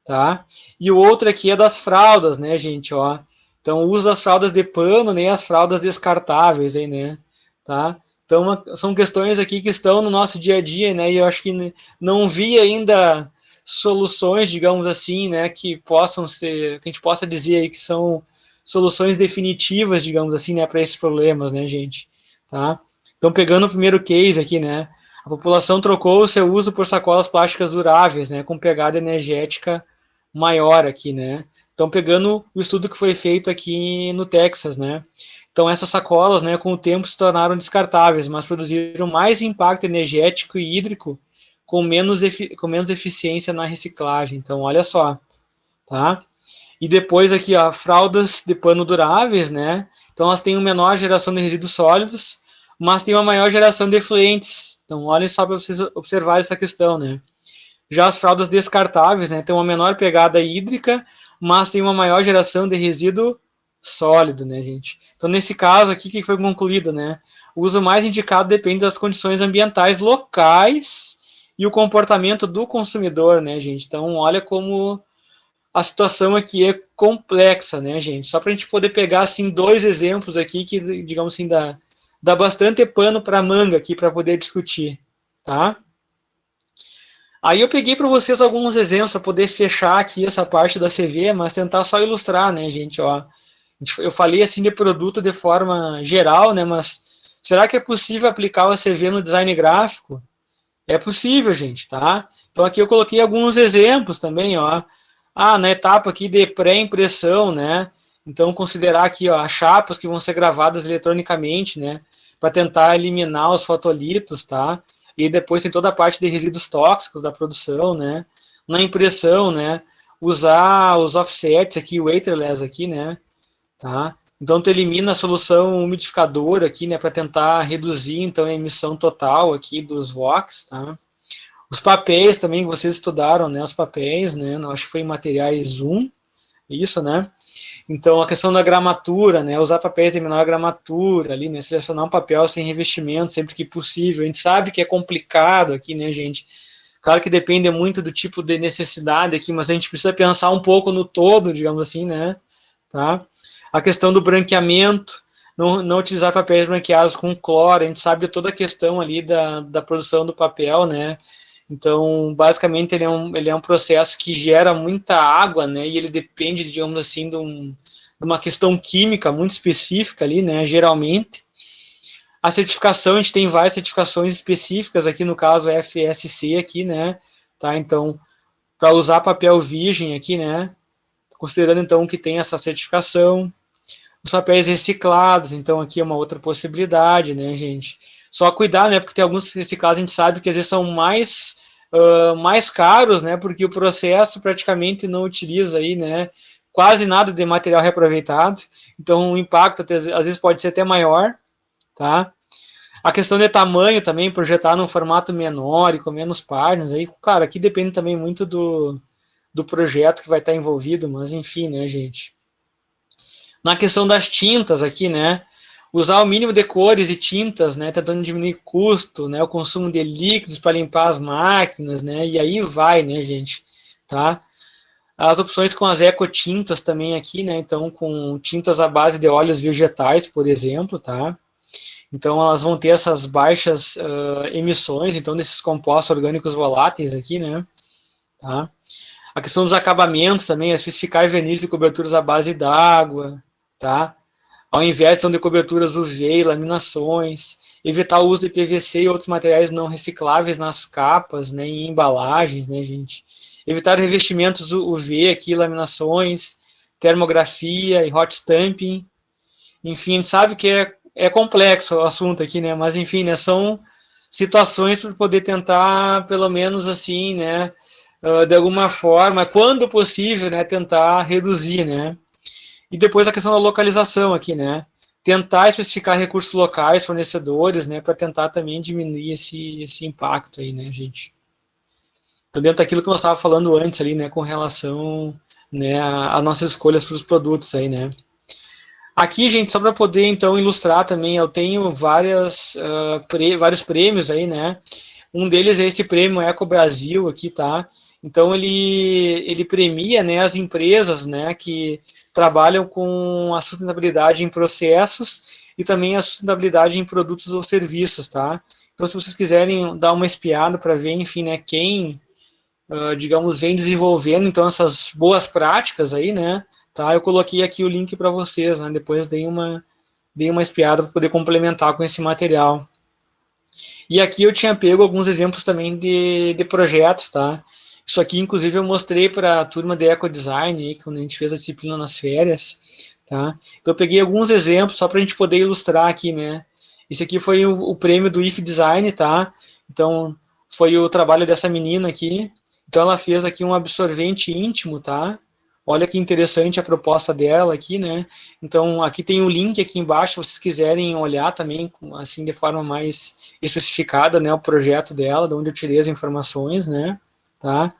Tá? E o outro aqui é das fraldas, né, gente, ó. Então, o uso das fraldas de pano, nem as fraldas descartáveis aí, né? Tá? Então, são questões aqui que estão no nosso dia a dia, né? E eu acho que não vi ainda soluções, digamos assim, né, que possam ser, que a gente possa dizer aí que são soluções definitivas, digamos assim, né, para esses problemas, né, gente? Tá? Então, pegando o primeiro case aqui, né? A população trocou o seu uso por sacolas plásticas duráveis, né, com pegada energética maior aqui, né? Então, pegando o estudo que foi feito aqui no Texas, né? Então, essas sacolas, né, com o tempo se tornaram descartáveis, mas produziram mais impacto energético e hídrico com menos eficiência na reciclagem. Então, olha só, tá? E depois aqui, ó, fraldas de pano duráveis, né? Então, elas têm uma menor geração de resíduos sólidos, mas tem uma maior geração de efluentes. Então, olhem só para vocês observar essa questão, né? Já as fraldas descartáveis, né, têm uma menor pegada hídrica, mas tem uma maior geração de resíduo sólido, né, gente? Então, nesse caso aqui, o que foi concluído, né? O uso mais indicado depende das condições ambientais locais e o comportamento do consumidor, né, gente? Então, olha como a situação aqui é complexa, né, gente? Só para a gente poder pegar, assim, 2 exemplos aqui que, digamos assim, dá bastante pano para manga aqui para poder discutir, tá? Aí eu peguei para vocês alguns exemplos para poder fechar aqui essa parte da CV, mas tentar só ilustrar, né, gente, ó. Eu falei assim de produto de forma geral, né, mas será que é possível aplicar o CV no design gráfico? É possível, gente, tá? Então aqui eu coloquei alguns exemplos também, ó. Ah, na etapa aqui de pré-impressão, né? Então considerar aqui, ó, as chapas que vão ser gravadas eletronicamente, né? Para tentar eliminar os fotolitos, tá? E depois tem toda a parte de resíduos tóxicos da produção, né? Na impressão, né? Usar os offsets aqui, o waterless aqui, né? Tá? Então tu elimina a solução umidificadora aqui, né, para tentar reduzir então a emissão total aqui dos VOCs, tá? Os papéis também vocês estudaram, né, os papéis, né, acho que foi em materiais 1, isso, né? Então a questão da gramatura, né, usar papéis de menor gramatura ali, né, selecionar um papel sem revestimento sempre que possível. A gente sabe que é complicado aqui, né, gente? Claro que depende muito do tipo de necessidade aqui, mas a gente precisa pensar um pouco no todo, digamos assim, né? Tá? A questão do branqueamento, não utilizar papéis branqueados com cloro, a gente sabe toda a questão ali da produção do papel, né? Então, basicamente, ele é um processo que gera muita água, né? E ele depende, digamos assim, de uma questão química muito específica ali, né? Geralmente. A certificação, a gente tem várias certificações específicas aqui, no caso, a FSC aqui, né? Tá? Então, para usar papel virgem aqui, né? Considerando, então, que tem essa certificação. Os papéis reciclados, então aqui é uma outra possibilidade, né, gente? Só cuidar, né, porque tem alguns reciclados a gente sabe que às vezes são mais caros, né, porque o processo praticamente não utiliza aí, né, quase nada de material reaproveitado, então o impacto às vezes pode ser até maior, tá? A questão de tamanho também, projetar num formato menor e com menos páginas, aí, claro, aqui depende também muito do projeto que vai estar envolvido, mas enfim, né, gente? Na questão das tintas aqui, né? Usar o mínimo de cores e tintas, né? Tentando diminuir custo, né? O consumo de líquidos para limpar as máquinas, né? E aí vai, né, gente? Tá? As opções com as ecotintas também aqui, né? Então, com tintas à base de óleos vegetais, por exemplo, tá? Então, elas vão ter essas baixas emissões, então, desses compostos orgânicos voláteis aqui, né? Tá? A questão dos acabamentos também, é especificar verniz e coberturas à base d'água, tá? Ao invés então, de coberturas UV e laminações, evitar o uso de PVC e outros materiais não recicláveis nas capas, né, em embalagens, né, gente? Evitar revestimentos UV aqui, laminações, termografia e hot stamping. Enfim, a gente sabe que é complexo o assunto aqui, né, mas enfim, né, são situações para poder tentar, pelo menos assim, né, de alguma forma, quando possível, né, tentar reduzir, né? E depois a questão da localização aqui, né? Tentar especificar recursos locais, fornecedores, né, para tentar também diminuir esse impacto aí, né, gente? Então, dentro daquilo que nós estávamos falando antes ali, né, com relação, né, a nossas escolhas para os produtos aí, né? Aqui, gente, só para poder, então, ilustrar também, eu tenho vários prêmios aí, né? Um deles é esse prêmio Eco Brasil aqui, tá? Então ele premia, né, as empresas, né, que trabalham com a sustentabilidade em processos e também a sustentabilidade em produtos ou serviços, tá? Então se vocês quiserem dar uma espiada para ver, enfim, né, quem, digamos, vem desenvolvendo então essas boas práticas aí, né, tá? Eu coloquei aqui o link para vocês, né? Depois dei uma espiada para poder complementar com esse material. E aqui eu tinha pego alguns exemplos também de projetos, tá? Isso aqui, inclusive, eu mostrei para a turma de ecodesign, aí, quando a gente fez a disciplina nas férias, tá? Então eu peguei alguns exemplos só para a gente poder ilustrar aqui, né? Esse aqui foi o prêmio do IF Design, tá? Então, foi o trabalho dessa menina aqui. Então, ela fez aqui um absorvente íntimo, tá? Olha que interessante a proposta dela aqui, né? Então, aqui tem o link aqui embaixo, se vocês quiserem olhar também, assim, de forma mais especificada, né, o projeto dela, de onde eu tirei as informações, né, tá?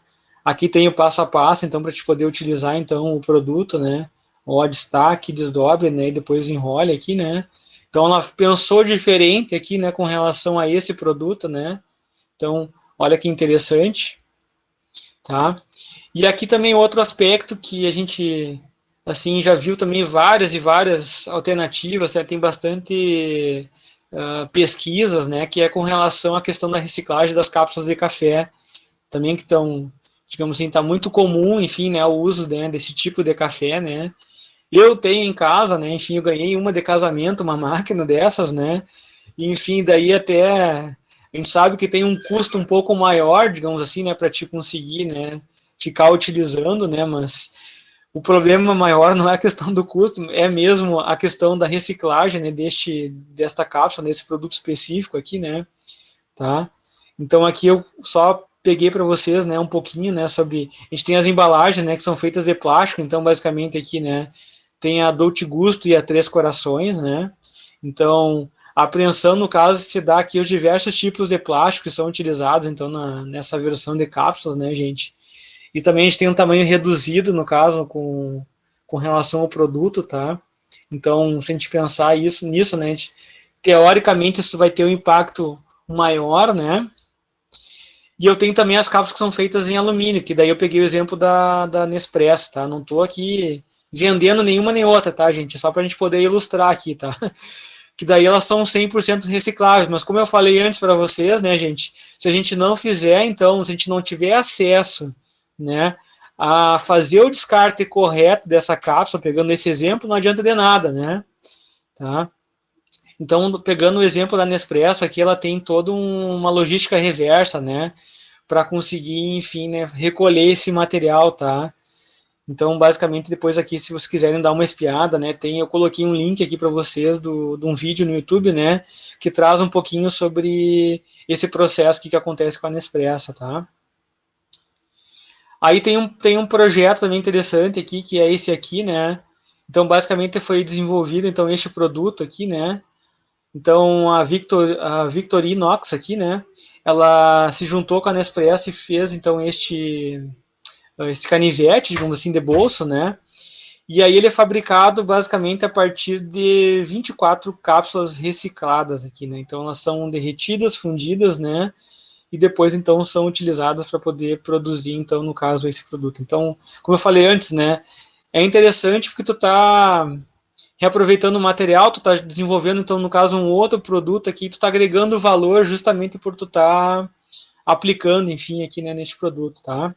Aqui tem o passo a passo, então, para te poder utilizar, então, o produto, né, ó, destaque, desdobre, né, e depois enrole aqui, né. Então, ela pensou diferente aqui, né, com relação a esse produto, né. Então, Olha que interessante, tá? E aqui também outro aspecto que a gente, assim, já viu também várias e várias alternativas, né? Tem bastante pesquisas, né, que é com relação à questão da reciclagem das cápsulas de café, também que estão, digamos assim, está muito comum, enfim, né, o uso, né, desse tipo de café, né. Eu tenho em casa, né, enfim, eu ganhei uma de casamento, uma máquina dessas, né, e, enfim, daí até a gente sabe que tem um custo um pouco maior, digamos assim, né, para te conseguir, né, ficar utilizando, né, mas o problema maior não é a questão do custo, é mesmo a questão da reciclagem, né, desta cápsula, desse produto específico aqui, né, tá? Então aqui eu só peguei para vocês, né, um pouquinho, né, sobre, a gente tem as embalagens, né, que são feitas de plástico, então basicamente aqui, né, tem a Dolce Gusto e a Três Corações, né, então a apreensão, no caso, se dá aqui os diversos tipos de plástico que são utilizados, então, nessa versão de cápsulas, né, gente, e também a gente tem um tamanho reduzido, no caso, com relação ao produto, tá? Então, se a gente pensar nisso, né, teoricamente isso vai ter um impacto maior, né? E eu tenho também as cápsulas que são feitas em alumínio, que daí eu peguei o exemplo da Nespresso, tá? Não estou aqui vendendo nenhuma nem outra, tá, gente? Só para a gente poder ilustrar aqui, tá? Que daí elas são 100% recicláveis, mas como eu falei antes para vocês, né, gente, se a gente não fizer, então, se a gente não tiver acesso, né, a fazer o descarte correto dessa cápsula, pegando esse exemplo, não adianta de nada, né, tá? Então, pegando o exemplo da Nespresso, aqui ela tem toda uma logística reversa, né, para conseguir, enfim, né, recolher esse material, tá? Então, basicamente, depois aqui, se vocês quiserem dar uma espiada, né, eu coloquei um link aqui para vocês de um vídeo no YouTube, né, que traz um pouquinho sobre esse processo que acontece com a Nespresso, tá? Aí tem um projeto também interessante aqui, que é esse aqui, né, então, basicamente, foi desenvolvido, então, este produto aqui, né, então, a Victorinox aqui, né, ela se juntou com a Nespresso e fez, então, esse canivete, digamos assim, de bolso, né, e aí ele é fabricado basicamente a partir de 24 cápsulas recicladas aqui, né? Então elas são derretidas, fundidas, né? E depois então são utilizadas para poder produzir, então no caso esse produto. Então, como eu falei antes, né? É interessante porque tu tá reaproveitando o material, tu tá desenvolvendo então no caso um outro produto aqui, tu tá agregando valor justamente por tu tá aplicando, enfim, aqui né, neste produto, tá?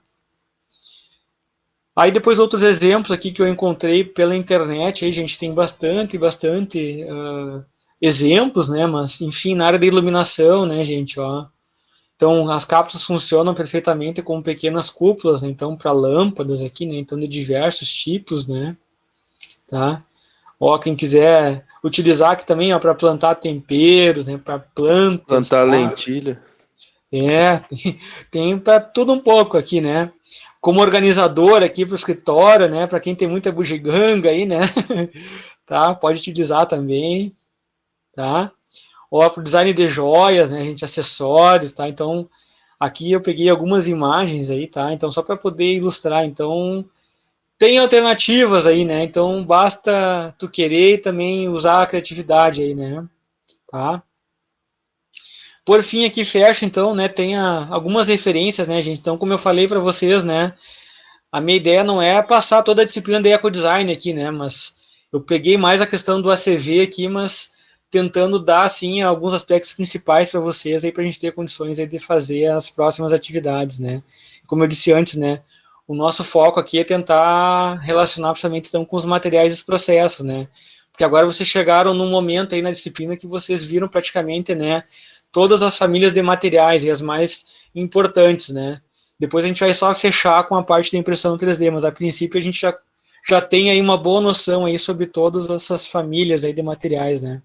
Aí depois outros exemplos aqui que eu encontrei pela internet, aí gente tem bastante exemplos, né? Mas enfim, na área da iluminação, né, gente, ó. Então as cápsulas funcionam perfeitamente como pequenas cúpulas, né, então para lâmpadas aqui, né? Então de diversos tipos, né? Tá? Ó, quem quiser utilizar aqui também, ó, para plantar temperos, né? Para plantas, Plantar tá? lentilha. É, tem para tudo um pouco aqui, né? Como organizador aqui para o escritório, né? Para quem tem muita bugiganga aí, né? Tá? Pode utilizar também, tá? Ou para o design de joias, né? Gente, acessórios, tá? Então, aqui eu peguei algumas imagens aí, tá? Então, só para poder ilustrar. Então, tem alternativas aí, né? Então, basta tu querer e também usar a criatividade aí, né? Tá? Por fim, aqui fecha, então, né, tem algumas referências, né, gente? Então, como eu falei para vocês, né, a minha ideia não é passar toda a disciplina de ecodesign aqui, né, mas eu peguei mais a questão do ACV aqui, mas tentando dar, assim, alguns aspectos principais para vocês aí, para a gente ter condições aí de fazer as próximas atividades, né. Como eu disse antes, né, o nosso foco aqui é tentar relacionar principalmente, então, com os materiais dos processos, né, porque agora vocês chegaram num momento aí na disciplina que vocês viram praticamente, né, todas as famílias de materiais e as mais importantes, né? Depois a gente vai só fechar com a parte da impressão 3D, mas a princípio a gente já tem aí uma boa noção aí sobre todas essas famílias aí de materiais, né?